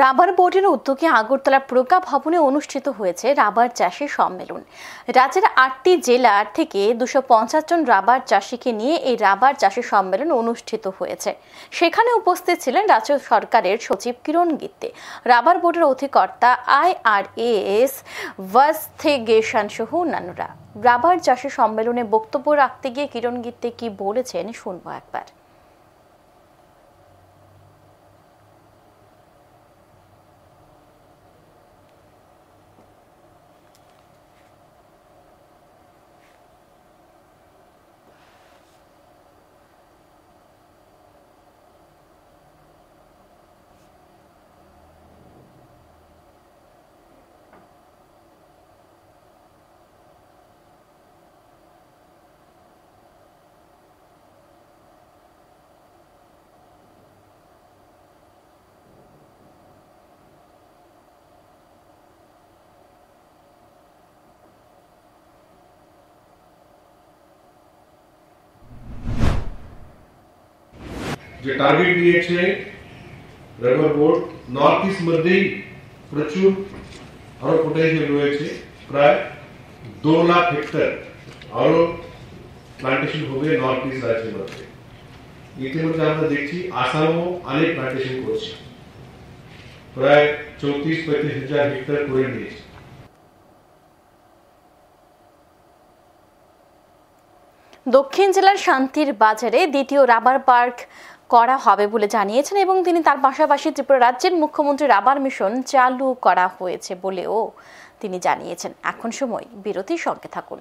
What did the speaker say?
Rubber বোর্ডের উদ্যোগে আগরতলা প্রজ্ঞা ভবনে অনুষ্ঠিত হয়েছে রাবার চাষী সম্মেলন। রাজ্যের ৮টি জেলা থেকে ২৫০ জন রাবার চাষীকে নিয়ে এই রাবার চাষী সম্মেলন অনুষ্ঠিত হয়েছে। সেখানে উপস্থিত ছিলেন রাজ্য সরকারের সচিব কিরণ গিত্তে, রাবার বোর্ডের অধিকর্তা IRAS ভাস্তেগেশন সহ অন্যান্যরা। রাবার চাষী সম্মেলনে বক্তব্য রাখতে গিয়ে কিরণ গিত্তে কি বলেছেন শুনবো একবার। যে টার্গেট দিয়েছে রাবার বোর্ড, নর্থ ইস্ট মধ্যেই প্রচুর আরো পোটেনশিয়াল রয়েছে। প্রায় 2 লাখ হেক্টর আরো প্লান্টেশন হবে নর্থ ইস্ট রাজ্যের মধ্যে। ইতিমধ্যে আমরা দেখছি আসামও অনেক প্লান্টেশন করছে, প্রায় 34-35 হাজার হেক্টর করে নিয়েছে। দক্ষিণ জেলার শান্তির বাজারে দ্বিতীয় রাবার পার্ক করা হবে বলে জানিয়েছেন এবং তিনি তার পাশাপাশি ত্রিপুরা রাজ্যের মুখ্যমন্ত্রী রাবার মিশন চালু করা হয়েছে বলেও তিনি জানিয়েছেন। এখন সময় বিরতির সঙ্গে থাকুন।